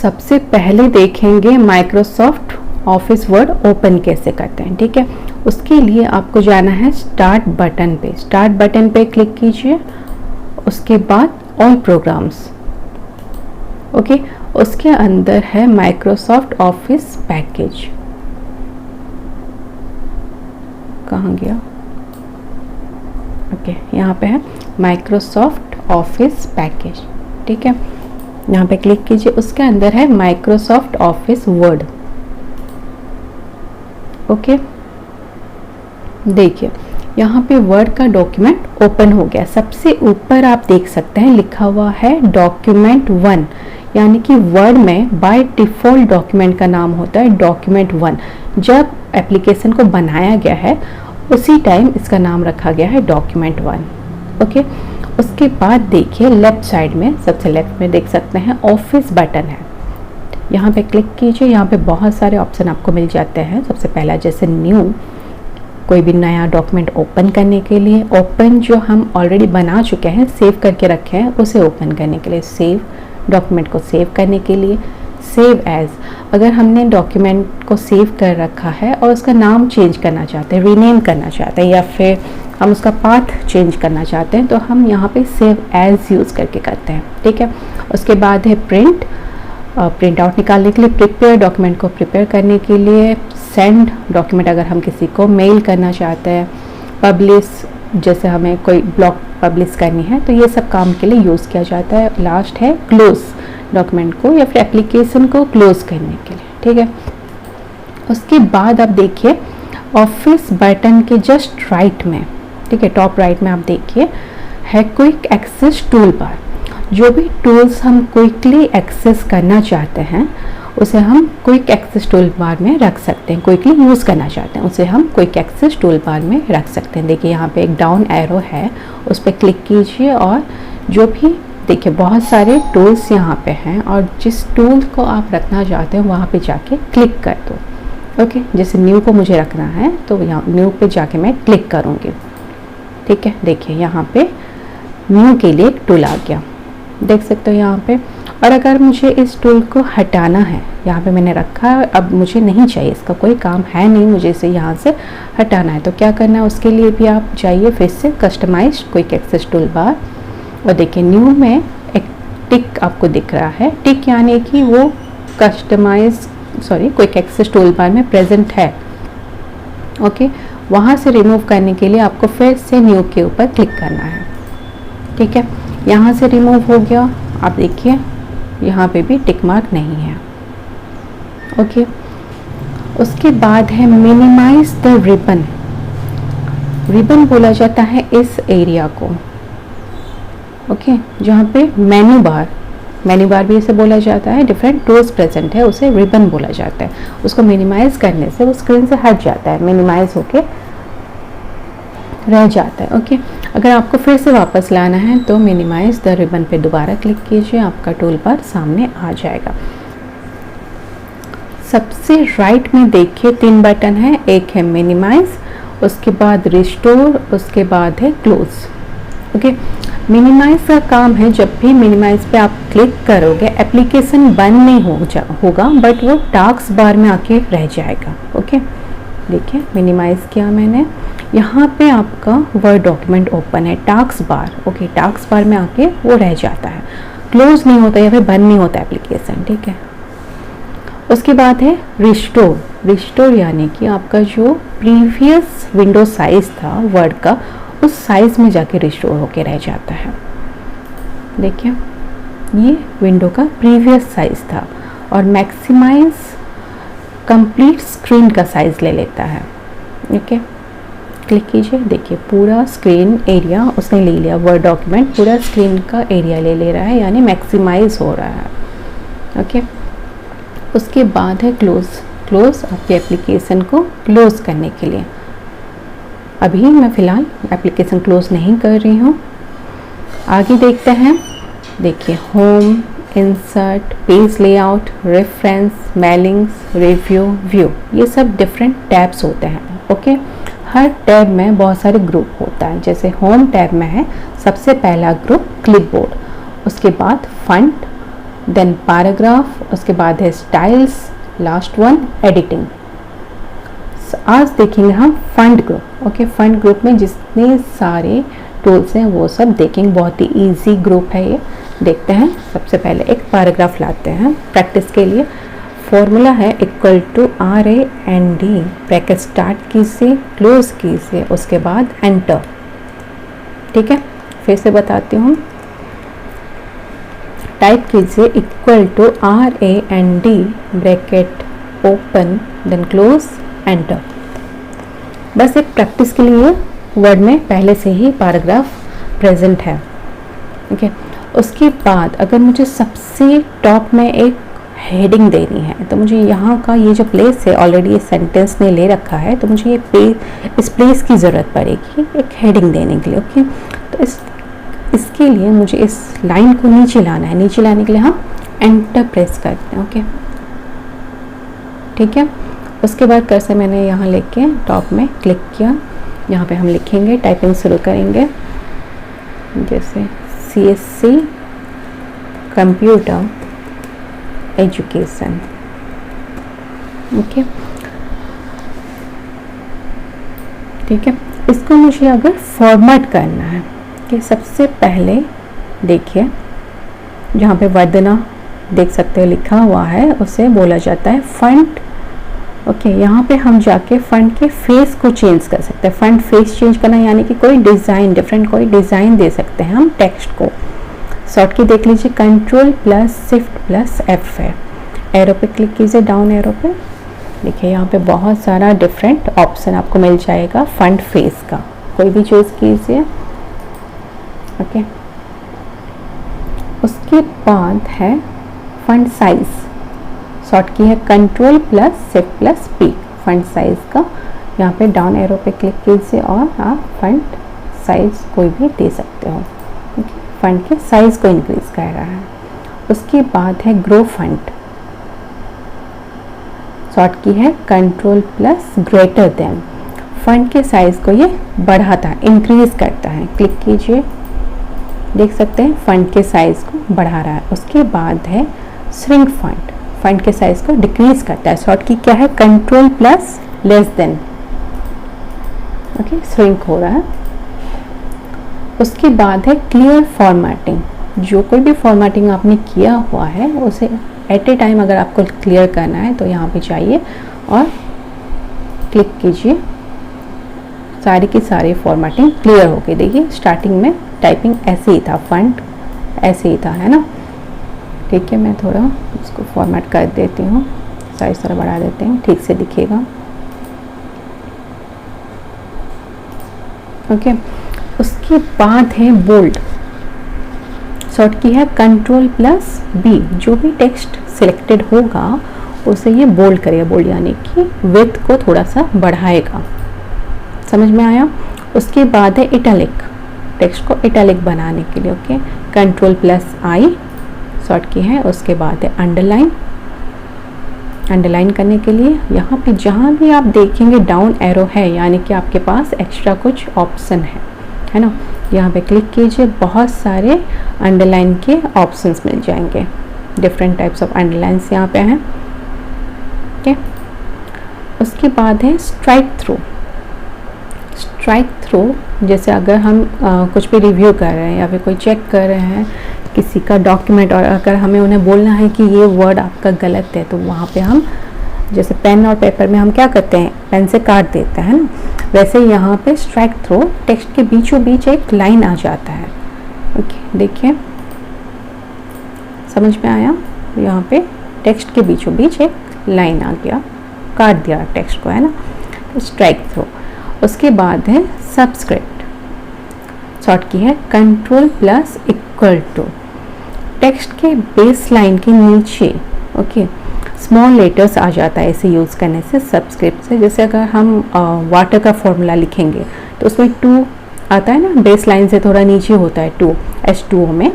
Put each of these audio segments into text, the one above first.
सबसे पहले देखेंगे माइक्रोसॉफ्ट ऑफिस वर्ड ओपन कैसे करते हैं, ठीक है। उसके लिए आपको जाना है स्टार्ट बटन पे। स्टार्ट बटन पे क्लिक कीजिए, उसके बाद ऑल प्रोग्राम्स, ओके। उसके अंदर है माइक्रोसॉफ्ट ऑफिस पैकेज, कहाँ गया, ओके, यहाँ पे है माइक्रोसॉफ्ट ऑफिस पैकेज, ठीक है। यहाँ पे क्लिक कीजिए, उसके अंदर है माइक्रोसॉफ्ट ऑफिस वर्ड, ओके। देखिए यहाँ पे वर्ड का डॉक्यूमेंट ओपन हो गया। सबसे ऊपर आप देख सकते हैं लिखा हुआ है डॉक्यूमेंट 1, यानी कि वर्ड में बाय डिफ़ॉल्ट डॉक्यूमेंट का नाम होता है डॉक्यूमेंट 1। जब एप्लीकेशन को बनाया गया है उसी टाइम इसका नाम रखा गया है डॉक्यूमेंट 1, ओके। उसके बाद देखिए लेफ्ट साइड में, सबसे लेफ्ट में देख सकते हैं ऑफिस बटन है, यहाँ पे क्लिक कीजिए। यहाँ पे बहुत सारे ऑप्शन आपको मिल जाते हैं। सबसे पहला जैसे न्यू, कोई भी नया डॉक्यूमेंट ओपन करने के लिए, ओपन जो हम ऑलरेडी बना चुके हैं, सेव करके रखे हैं, उसे ओपन करने के लिए, सेव डॉक्यूमेंट को सेव करने के लिए, सेव एज, अगर हमने डॉक्यूमेंट को सेव कर रखा है और उसका नाम चेंज करना चाहते हैं, रीनेम करना चाहते हैं, या फिर हम उसका पाथ चेंज करना चाहते हैं, तो हम यहाँ पे सेव एज यूज़ करके करते हैं, ठीक है। उसके बाद है प्रिंट, प्रिंट आउट निकालने के लिए, प्रिपेयर डॉक्यूमेंट को प्रिपेयर करने के लिए, सेंड डॉक्यूमेंट अगर हम किसी को मेल करना चाहते हैं, पब्लिश जैसे हमें कोई ब्लॉग पब्लिश करनी है, तो ये सब काम के लिए यूज़ किया जाता है। लास्ट है क्लोज, डॉक्यूमेंट को या फिर एप्लीकेशन को क्लोज करने के लिए, ठीक है। उसके बाद आप देखिए ऑफिस बटन के जस्ट राइट में, ठीक है, टॉप राइट में आप देखिए है क्विक एक्सेस टूल बार। जो भी टूल्स हम क्विकली एक्सेस करना चाहते हैं उसे हम क्विक एक्सेस टूल बार में रख सकते हैं। क्विकली यूज़ करना चाहते हैं उसे हम क्विक एक्सेस टूल बार में रख सकते हैं। देखिए यहाँ पे एक डाउन एरो है, उस पर क्लिक कीजिए और जो भी देखिए बहुत सारे टूल्स यहाँ पे हैं, और जिस टूल को आप रखना चाहते हैं वहाँ पे जाके क्लिक कर दो, ओके। जैसे न्यू को मुझे रखना है तो यहाँ न्यू पे जाके मैं क्लिक करूँगी, ठीक है। देखिए यहाँ पे न्यू के लिए एक टूल आ गया, देख सकते हो यहाँ पे। और अगर मुझे इस टूल को हटाना है, यहाँ पे मैंने रखा है, अब मुझे नहीं चाहिए, इसका कोई काम है नहीं, मुझे इसे यहाँ से हटाना है, तो क्या करना है, उसके लिए भी आप जाइए फिर से customize quick access toolbar, और देखिए न्यू में एक टिक आपको दिख रहा है, टिक यानी कि वो क्विक एक्सेस टूल बार में प्रेजेंट है, ओके। वहाँ से रिमूव करने के लिए आपको फिर से न्यू के ऊपर क्लिक करना है, ठीक है। यहाँ से रिमूव हो गया, आप देखिए यहाँ पे भी टिक मार्क नहीं है, ओके। उसके बाद है मिनिमाइज द रिबन। रिबन बोला जाता है इस एरिया को, ओके, जहाँ पे मेन्यू बार भी इसे बोला जाता है, डिफरेंट टूल्स प्रेजेंट है, उसे रिबन बोला जाता है। उसको मिनिमाइज करने से वो स्क्रीन से हट जाता है, मिनिमाइज होके रह जाता है, ओके। अगर आपको फिर से वापस लाना है तो मिनिमाइज द रिबन पे दोबारा क्लिक कीजिए, आपका टूल बार सामने आ जाएगा। सबसे राइट में देखिए 3 बटन है, एक है मिनिमाइज, उसके बाद रिस्टोर, उसके बाद है क्लोज, ओके। मिनिमाइज का काम है जब भी मिनिमाइज पे आप क्लिक करोगे एप्लीकेशन बंद नहीं होगा, बट वो टास्क बार में आके रह जाएगा, ओके। देखिए मिनिमाइज किया मैंने, यहाँ पे आपका वर्ड डॉक्यूमेंट ओपन है, task bar, okay, task bar में आके वो रह जाता है, क्लोज नहीं होता या फिर बंद नहीं होता एप्लीकेशन, ठीक है। उसके बाद है रिस्टोर। रिस्टोर यानी कि आपका जो प्रीवियस विंडो साइज था वर्ड का, उस साइज में जाके रिस्टोर होके रह जाता है। देखिए ये विंडो का प्रीवियस साइज था, और मैक्सिमाइज कंप्लीट स्क्रीन का साइज ले लेता है, ओके। क्लिक कीजिए, देखिए पूरा स्क्रीन एरिया उसने ले लिया, वर्ड डॉक्यूमेंट पूरा स्क्रीन का एरिया ले रहा है, यानी मैक्सिमाइज हो रहा है, ओके। उसके बाद है क्लोज आपके एप्लीकेशन को क्लोज करने के लिए। अभी मैं फ़िलहाल एप्लीकेशन क्लोज नहीं कर रही हूँ, आगे देखते हैं। देखिए home, insert, page layout, references, mailings, review, view, ये सब डिफरेंट टैब्स होते हैं, ओके। हर टैब में बहुत सारे ग्रुप होता है। जैसे होम टैब में है सबसे पहला ग्रुप क्लिपबोर्ड, उसके बाद फंट, देन पैराग्राफ, उसके बाद है स्टाइल्स, लास्ट वन एडिटिंग। आज देखेंगे हम fund group. Okay, fund group में जितने सारे टूल्स हैं वो सब देखेंगे। बहुत ही इजी ग्रुप है ये। देखते हैं, सबसे पहले एक पैराग्राफ लाते हैं प्रैक्टिस के लिए। फॉर्मूला है equal to RAND, bracket start की से क्लोज की से, उसके बाद एंटर। ठीक है, फिर से बताती हूँ। टाइप कीजिए equal to RAND, bracket open then close enter. बस एक प्रैक्टिस के लिए वर्ड में पहले से ही पैराग्राफ प्रेजेंट है। ओके, उसके बाद अगर मुझे सबसे टॉप में एक हेडिंग देनी है तो मुझे यहाँ का ये जो प्लेस है, ऑलरेडी ये सेंटेंस ने ले रखा है, तो मुझे इस प्लेस की ज़रूरत पड़ेगी एक हेडिंग देने के लिए। ओके, तो इसके लिए मुझे इस लाइन को नीचे लाना है। नीचे लाने के लिए हम एंटर प्रेस करते हैं। ओके, ठीक है। उसके बाद कर्सर मैंने यहाँ लेके टॉप में क्लिक किया। यहाँ पे हम लिखेंगे, टाइपिंग शुरू करेंगे, जैसे CSC कंप्यूटर एजुकेशन। ओके, ठीक है। इसको मुझे अगर फॉर्मेट करना है कि सबसे पहले देखिए जहाँ पे वंदना देख सकते हो लिखा हुआ है, उसे बोला जाता है फंट। ओके, यहाँ पे हम जाके फंट के फेस को चेंज कर सकते हैं। फंट फेस चेंज करना यानी कि कोई डिज़ाइन, डिफरेंट कोई डिज़ाइन दे सकते हैं हम टेक्स्ट को। शॉर्ट की देख लीजिए, Ctrl+Shift+F है। एरो पे क्लिक कीजिए, डाउन एरो पे। देखिए यहाँ पे बहुत सारा डिफरेंट ऑप्शन आपको मिल जाएगा फंट फेस का, कोई भी चूज़ कीजिए। ओके, उसके बाद है फंट साइज। शॉर्ट की है Ctrl+Shift+P, फंट साइज का। यहाँ पे डाउन एरो पे क्लिक कीजिए और आप फंट साइज कोई भी दे सकते हो। ओके, फंट के साइज को इंक्रीज कर रहा है। उसके बाद है ग्रो फंट। शॉर्ट की है Ctrl+Greater Than, फंट के साइज को ये बढ़ाता है, इंक्रीज करता है। क्लिक कीजिए, देख सकते हैं फंट के साइज को बढ़ा रहा है। उसके बाद है श्रिंक फंट, फंट के साइज को डिक्रीज करता है। शॉर्ट की क्या है Ctrl+Less Than। ओके, श्रिंक हो रहा है। उसके बाद है क्लियर फॉर्मेटिंग। जो कोई भी फॉर्मेटिंग आपने किया हुआ है उसे एट ए टाइम अगर आपको क्लियर करना है तो यहाँ पे जाइए और क्लिक कीजिए, सारी की सारी फॉर्मेटिंग क्लियर हो गई। देखिए स्टार्टिंग में टाइपिंग ऐसे ही था, फंट ऐसे ही था, है ना। ठीक है, मैं थोड़ा इसको फॉर्मेट कर देती हूँ, साइज थोड़ा बढ़ा देते हैं, ठीक से दिखेगा। ओके, उसके बाद है बोल्ड। शॉर्ट की है Ctrl+B, जो भी टेक्स्ट सिलेक्टेड होगा उसे ये बोल्ड करेगा। बोल्ड यानी कि विड्थ को थोड़ा सा बढ़ाएगा। समझ में आया। उसके बाद है इटैलिक, टेक्स्ट को इटैलिक बनाने के लिए। ओके, Ctrl+I, शॉर्ट की है। उसके बाद है अंडरलाइन। अंडरलाइन करने के लिए यहाँ पे जहाँ भी आप देखेंगे डाउन एरो है, यानी कि आपके पास एक्स्ट्रा कुछ ऑप्शन है ना। यहाँ पे क्लिक कीजिए, बहुत सारे अंडरलाइन के ऑप्शंस मिल जाएंगे। डिफरेंट टाइप्स ऑफ अंडरलाइंस यहाँ पे हैं। ओके, उसके बाद है स्ट्राइक थ्रू। स्ट्राइक थ्रू जैसे अगर हम कुछ भी रिव्यू कर रहे हैं या फिर कोई चेक कर रहे हैं किसी का डॉक्यूमेंट, और अगर हमें उन्हें बोलना है कि ये वर्ड आपका गलत है, तो वहाँ पे हम जैसे पेन और पेपर में हम क्या करते हैं, पेन से काट देते हैं ना, वैसे यहाँ पे स्ट्राइक थ्रू टेक्स्ट के बीचों बीच एक लाइन आ जाता है। ओके, देखिए समझ में आया। यहाँ पे टेक्स्ट के बीचों बीच एक लाइन आ गया, काट दिया टेक्स्ट को, है ना, स्ट्राइक थ्रू। उसके बाद है सबस्क्रिप्ट। शॉर्ट की है Ctrl+=, टेक्स्ट के बेस लाइन के नीचे ओके स्मॉल लेटर्स आ जाता है इसे यूज़ करने से, सबस्क्रिप्ट से। जैसे अगर हम वाटर का फॉर्मूला लिखेंगे तो उसमें 2 आता है ना, बेस लाइन से थोड़ा नीचे होता है 2, H2O में,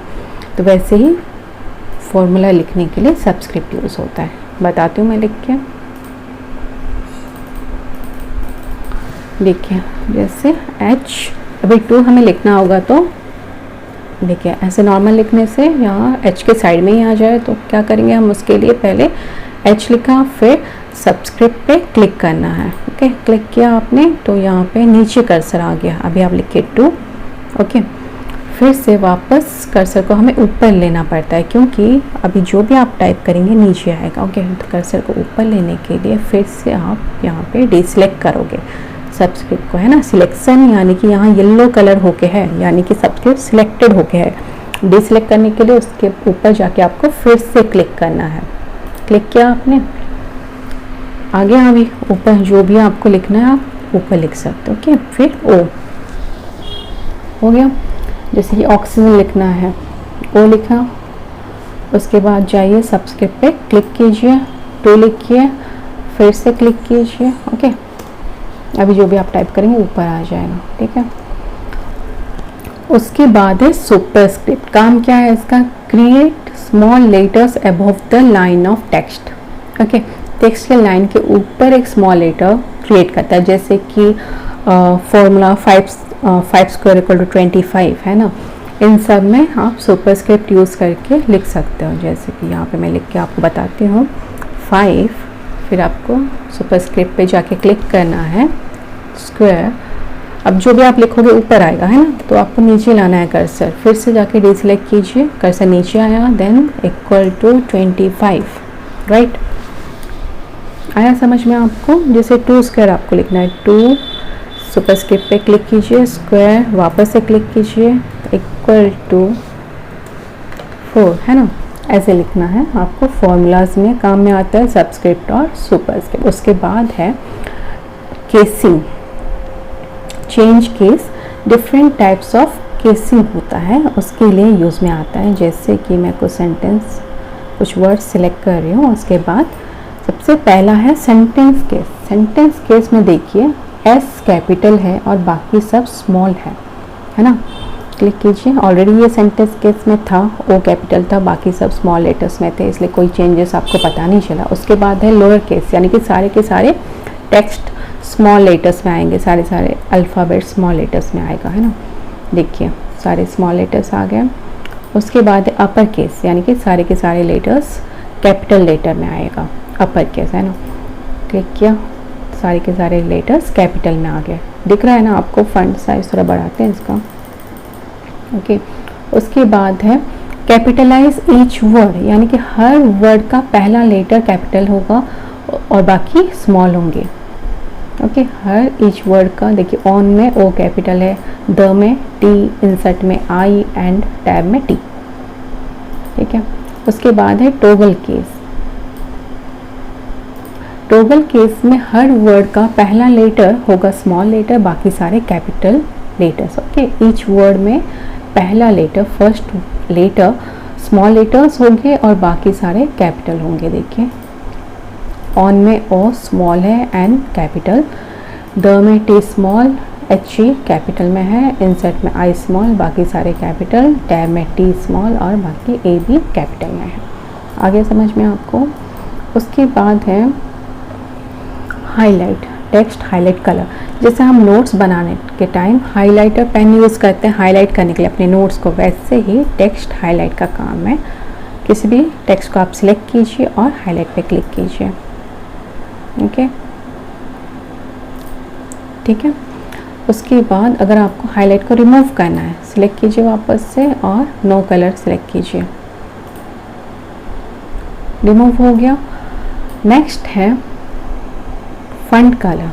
तो वैसे ही फॉर्मूला लिखने के लिए सबस्क्रिप्ट यूज़ होता है। बताती हूँ मैं लिख के, देखिए जैसे H, अभी 2 हमें लिखना होगा तो देखिए ऐसे नॉर्मल लिखने से यहाँ एच के साइड में ही आ जाए, तो क्या करेंगे हम उसके लिए पहले एच लिखा, फिर सब्सक्रिप्ट पे क्लिक करना है। ओके, क्लिक किया आपने तो यहाँ पे नीचे कर्सर आ गया। अभी आप लिखिए 2। ओके, फिर से वापस कर्सर को हमें ऊपर लेना पड़ता है क्योंकि अभी जो भी आप टाइप करेंगे नीचे आएगा। ओके, तो कर्सर को ऊपर लेने के लिए फिर से आप यहाँ पे डिसलेक्ट करोगे सब्सक्रिप्ट को, है ना। सिलेक्शन यानी कि यहाँ येलो कलर होके है, यानी कि सब्सक्रिप्ट सिलेक्टेड होके है। डिसलेक्ट करने के लिए उसके ऊपर जाके आपको फिर से क्लिक करना है। क्लिक किया आपने, आगे अभी ऊपर जो भी आपको लिखना है आप ऊपर लिख सकते हो। ओके, फिर ओ हो गया। जैसे कि ऑक्सीजन लिखना है, ओ लिखा, उसके बाद जाइए सब्सक्रिप्ट पे क्लिक कीजिए, 2 लिखिए, फिर से क्लिक कीजिए। ओके, अभी जो भी आप टाइप करेंगे ऊपर आ जाएगा। ठीक है, उसके बाद है सुपरस्क्रिप्ट। काम क्या है इसका? Create small letters above the line of text. Okay, text के लाइन के ऊपर एक स्मॉल लेटर क्रिएट करता है, जैसे कि फॉर्मूला 5 स्क्वायर इक्वल टू 25 है ना। इन सब में आप सुपरस्क्रिप्ट यूज़ करके लिख सकते हो। जैसे कि यहाँ पे मैं लिख के आपको बताती हूँ 5, फिर आपको सुपरस्क्रिप्ट पे जाके क्लिक करना है स्क्वायर। अब जो भी आप लिखोगे ऊपर आएगा, है ना, तो आपको नीचे लाना है कर्सर, फिर से जाके डिसलेक्ट कीजिए, कर्सर नीचे आया, देन इक्वल टू 25, राइट। आया समझ में आपको? जैसे 2 स्क्वायर आपको लिखना है, 2 सुपरस्क्रिप्ट पे क्लिक कीजिए, स्क्वायर वापस से क्लिक कीजिए, इक्वल टू 4, है ना। ऐसे लिखना है आपको। फॉर्मूलाज में काम में आता है सब्सक्रिप्ट और सुपरस्क्रिप्ट। उसके बाद है casing, change case. Different types of casing होता है, उसके लिए यूज़ में आता है। जैसे कि मैं कुछ वर्ड सिलेक्ट कर रही हूँ, उसके बाद सबसे पहला है सेंटेंस केस। सेंटेंस केस में देखिए एस कैपिटल है और बाकी सब स्मॉल है ना। क्लिक कीजिए, ऑलरेडी ये सेंटेंस केस में था, ओ कैपिटल था, बाकी सब स्मॉल लेटर्स में थे, इसलिए कोई चेंजेस आपको पता नहीं चला। उसके बाद है लोअर केस, यानी कि सारे के सारे टेक्स्ट स्मॉल लेटर्स में आएंगे, सारे अल्फ़ाबेट स्मॉल लेटर्स में आएगा, है ना। देखिए सारे स्मॉल लेटर्स आ गए। उसके बाद है अपर केस, यानी कि सारे के सारे लेटर्स कैपिटल लेटर में आएगा, अपर केस, है ना। क्लिक किया, सारे के सारे लेटर्स कैपिटल में आ गए। दिख रहा है ना आपको? फंट साइज थोड़ा बढ़ाते हैं इसका। ओके, उसके बाद है कैपिटलाइज ईच वर्ड, यानी कि हर वर्ड का पहला लेटर कैपिटल होगा और बाकी स्मॉल होंगे। ओके, हर ईच वर्ड का देखिए, ऑन में ओ कैपिटल है, द में टी, इंसर्ट में आई एंड टैब में टी। ठीक है, उसके बाद है टोगल केस। टोगल केस में हर वर्ड का पहला लेटर होगा स्मॉल लेटर, बाकी सारे capital letters. Okay, each word में पहला letter, first letter small letters होंगे और बाकी सारे कैपिटल होंगे। देखिए ऑन में ओ स्मॉल है एन कैपिटल, द में T small, H E capital में है, इंसर्ट में आई स्मॉल, बाकी सारे कैपिटल, टैब में टी स्मॉल और बाकी ए भी कैपिटल में है। आगे समझ में आपको? उसके बाद है हाईलाइट, टेक्स्ट हाईलाइट कलर। जैसे हम नोट्स बनाने के टाइम हाइलाइटर पेन यूज़ करते हैं हाईलाइट करने के लिए अपने नोट्स को, वैसे ही टेक्स्ट हाईलाइट का काम है। किसी भी टेक्स्ट को आप सिलेक्ट कीजिए और हाईलाइट पे क्लिक कीजिए। ओके, ठीक है। उसके बाद अगर आपको हाईलाइट को रिमूव करना है, सिलेक्ट कीजिए वापस से और नो कलर सिलेक्ट कीजिए, रिमूव हो गया। नेक्स्ट है फॉन्ट कलर।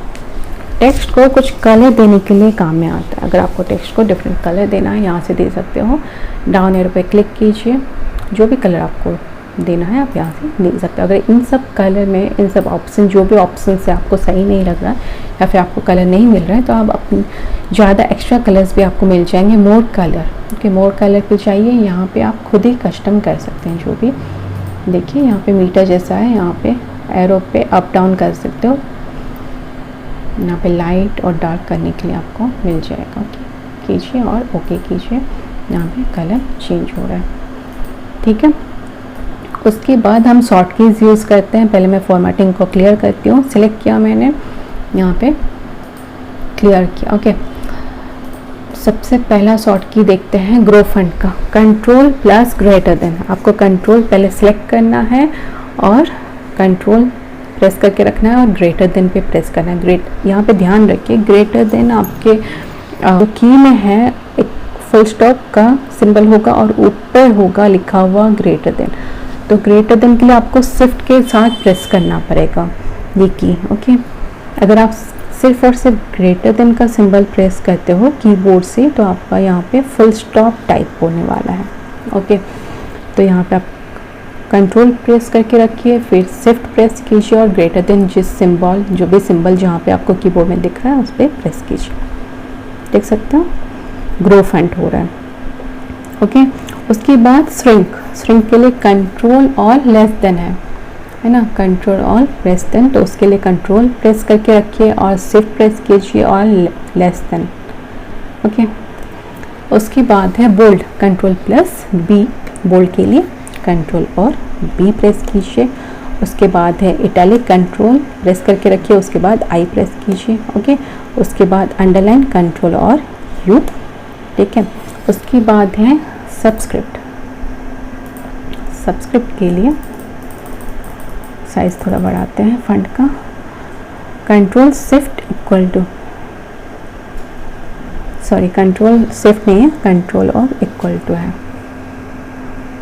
टेक्स्ट को कुछ कलर देने के लिए काम में आता है। अगर आपको टेक्स्ट को डिफरेंट कलर देना है, यहाँ से दे सकते हो, डाउन एरो पे क्लिक कीजिए, जो भी कलर आपको देना है आप यहाँ से दे सकते हो। अगर इन सब कलर में, इन सब ऑप्शन, जो भी ऑप्शन से आपको सही नहीं लग रहा है या फिर आपको कलर नहीं मिल रहा है, तो आप अपनी ज़्यादा एक्स्ट्रा कलर्स भी आपको मिल जाएंगे। More colour, okay, more colour पे चाहिए, यहाँ पे आप खुद ही कस्टम कर सकते हैं। जो भी देखिए यहाँ पे मीटर जैसा है, यहाँ पे एरो पे अप डाउन कर सकते हो, यहाँ पे लाइट और डार्क करने के लिए आपको मिल जाएगा। कीजिए और ओके कीजिए, यहाँ पे कलर चेंज हो रहा है। ठीक है, उसके बाद हम शॉर्ट कीज यूज़ करते हैं। पहले मैं फॉर्मेटिंग को क्लियर करती हूँ। सिलेक्ट किया मैंने, यहाँ पे क्लियर किया। ओके, सबसे पहला शॉर्ट की देखते हैं ग्रो फंड का, कंट्रोल प्लस ग्रेटर देन। आपको कंट्रोल पहले सेलेक्ट करना है और कंट्रोल प्रेस करके रखना है और ग्रेटर देन पे प्रेस करना है। यहाँ पे ध्यान रखिए ग्रेटर देन आपके जो की में है एक फुल स्टॉप का सिंबल होगा और ऊपर होगा लिखा हुआ ग्रेटर देन। तो ग्रेटर देन के लिए आपको शिफ्ट के साथ प्रेस करना पड़ेगा ये की। ओके, अगर आप सिर्फ और सिर्फ ग्रेटर देन का सिंबल प्रेस करते हो कीबोर्ड से तो आपका यहाँ पे फुल स्टॉप टाइप होने वाला है। ओके, तो यहाँ पे आप कंट्रोल प्रेस करके रखिए, फिर शिफ्ट प्रेस कीजिए और ग्रेटर देन जिस सिंबल जो भी सिंबल जहाँ पे आपको कीबोर्ड में दिख रहा है उस पर प्रेस कीजिए। देख सकते हो ग्रो फंट हो रहा है। ओके, उसके बाद श्रिंक के लिए कंट्रोल और लेस देन है ना, कंट्रोल और लेस देन। तो उसके लिए कंट्रोल प्रेस करके रखिए और शिफ्ट प्रेस कीजिए और लेस देन। ओके, उसके बाद है bold, control plus B bold के लिए कंट्रोल और बी प्रेस कीजिए। उसके बाद है इटैलिक, कंट्रोल प्रेस करके रखिए, उसके बाद आई प्रेस कीजिए। ओके, उसके बाद अंडरलाइन कंट्रोल और यू। ठीक है, उसके बाद है सबस्क्रिप्ट के लिए साइज थोड़ा बढ़ाते हैं फंट का, control shift equal to, sorry control shift नहीं है, कंट्रोल और इक्वल टू है।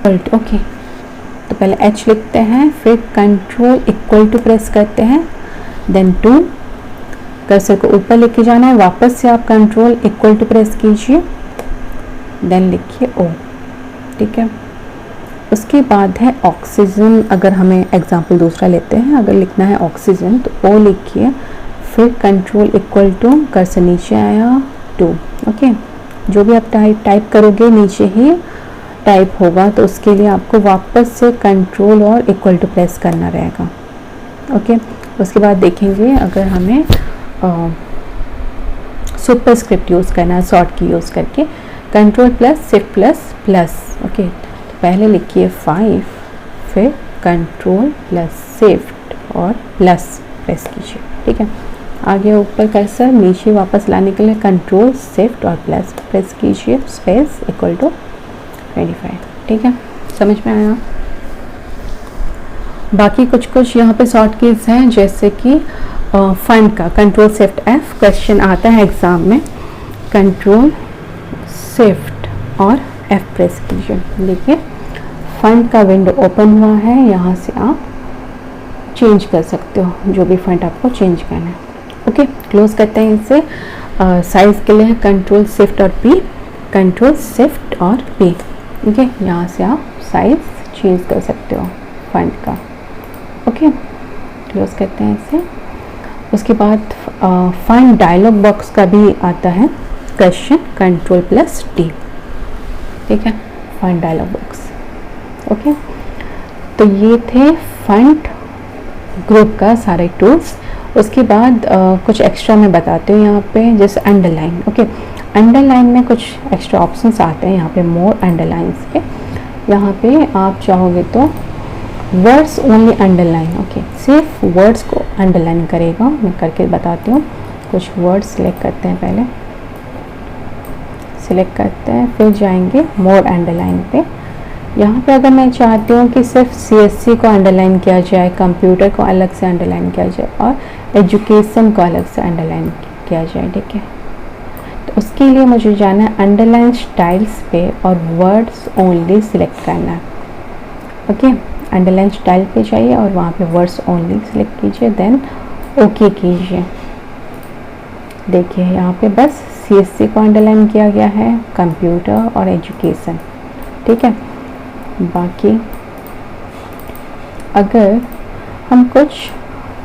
ओके, तो पहले H लिखते हैं, फिर कंट्रोल इक्वल टू प्रेस करते हैं, देन 2 कर्सर को ऊपर लेके जाना है, वापस से आप कंट्रोल इक्वल टू प्रेस कीजिए, देन लिखिए O। ठीक है, उसके बाद है ऑक्सीजन। अगर हमें एग्जाम्पल दूसरा लेते हैं, अगर लिखना है ऑक्सीजन तो O लिखिए, फिर कंट्रोल इक्वल टू कर्सर नीचे आया 2। ओके, जो भी आप टाइप करोगे नीचे ही टाइप होगा, तो उसके लिए आपको वापस से कंट्रोल और इक्वल टू प्रेस करना रहेगा। ओके, उसके बाद देखेंगे अगर हमें सुपर स्क्रिप्ट यूज़ करना है शॉर्ट की यूज़ करके, control plus shift plus plus. Okay, तो पहले लिखिए 5, फिर कंट्रोल प्लस शिफ्ट और प्लस प्रेस कीजिए। ठीक है, आगे ऊपर कर्सर, नीचे वापस लाने के लिए कंट्रोल शिफ्ट और प्लस प्रेस कीजिए, स्पेस इक्वल टू 25। ठीक है, समझ में आया। बाकी कुछ यहाँ पे शॉर्ट कीज हैं, जैसे कि फंड का कंट्रोल शिफ्ट F, क्वेश्चन आता है एग्जाम में, कंट्रोल शिफ्ट और F प्रेस कीजिए। देखिए फंड का विंडो ओपन हुआ है, यहाँ से आप चेंज कर सकते हो जो भी फंड आपको चेंज करना है। ओके, क्लोज करते हैं इसे। साइज के लिए है कंट्रोल शिफ्ट और P, कंट्रोल शिफ्ट और P। ठीक है, यहाँ से आप साइज चेंज कर सकते हो फंड का। ओके, क्लोज करते हैं इसे। उसके बाद फंड डायलॉग बॉक्स का भी आता है क्वेश्चन, कंट्रोल प्लस T। ठीक है, फंड डायलॉग बॉक्स। ओके, तो ये थे फंड ग्रुप का सारे टूल्स। उसके बाद कुछ एक्स्ट्रा मैं बताती हूँ यहाँ पे, जैसे अंडरलाइन। ओके, अंडरलाइन में कुछ एक्स्ट्रा ऑप्शंस आते हैं यहाँ पे, मोर अंडरलाइंस के। यहाँ पे आप चाहोगे तो वर्ड्स ओनली अंडरलाइन। ओके, सिर्फ वर्ड्स को अंडरलाइन करेगा। मैं करके बताती हूँ। कुछ वर्ड्स सिलेक्ट करते हैं, पहले सिलेक्ट करते हैं, फिर जाएंगे मोर अंडरलाइन पे। यहाँ पे अगर मैं चाहती हूँ कि सिर्फ CSC को अंडरलाइन किया जाए, कंप्यूटर को अलग से अंडरलाइन किया जाए और एजुकेशन को अलग से अंडरलाइन किया जाए। ठीक है, तो उसके लिए मुझे जाना है अंडरलाइन स्टाइल्स पे और वर्ड्स ओनली सिलेक्ट करना है। ओके, अंडरलाइन स्टाइल पे जाइए और वहाँ पे वर्ड्स ओनली सिलेक्ट कीजिए, देन ओके कीजिए। देखिए यहाँ पे बस CSC को अंडरलाइन किया गया है, कंप्यूटर और एजुकेशन। ठीक है, बाकी अगर हम कुछ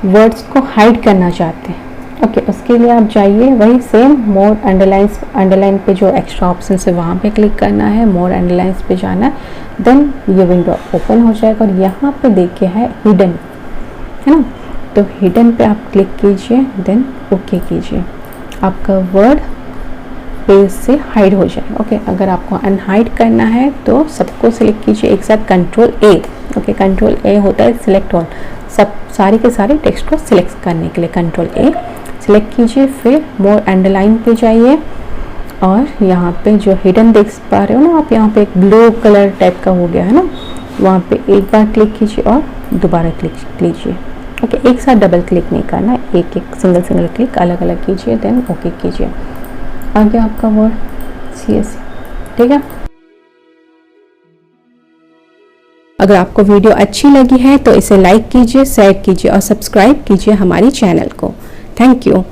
वर्ड्स को हाइड करना चाहते हैं, ओके, उसके लिए आप जाइए वही सेम मोर अंडरलाइन पे जो एक्स्ट्रा ऑप्शन है वहाँ पे क्लिक करना है, मोर अंडरलाइंस पे जाना है, देन ये विंडो ओपन हो जाएगा। और यहाँ पे देखिए है हिडन, है ना, तो हिडन पे आप क्लिक कीजिए, देन ओके कीजिए, आपका वर्ड पेज से हाइड हो जाएगा। ओके, अगर आपको अनहाइड करना है तो सबको सिलेक्ट कीजिए एक साथ, control A। Okay, control A होता है सिलेक्ट ऑल, सब सारे के सारे टेक्स्ट को सिलेक्ट करने के लिए कंट्रोल A सिलेक्ट कीजिए। फिर मोर अंडरलाइन पे जाइए और यहाँ पे जो हिडन देख पा रहे हो ना आप, यहाँ पे एक ब्लू कलर टाइप का हो गया है ना, वहाँ पे एक बार क्लिक कीजिए और दोबारा क्लिक कीजिए। ओके, एक साथ डबल क्लिक नहीं करना, एक एक सिंगल क्लिक अलग अलग कीजिए, देन ओके कीजिए। आ गया आपका वर्ड CSC, ठीक है। अगर आपको वीडियो अच्छी लगी है तो इसे लाइक कीजिए, शेयर कीजिए और सब्सक्राइब कीजिए हमारी चैनल को। Thank you.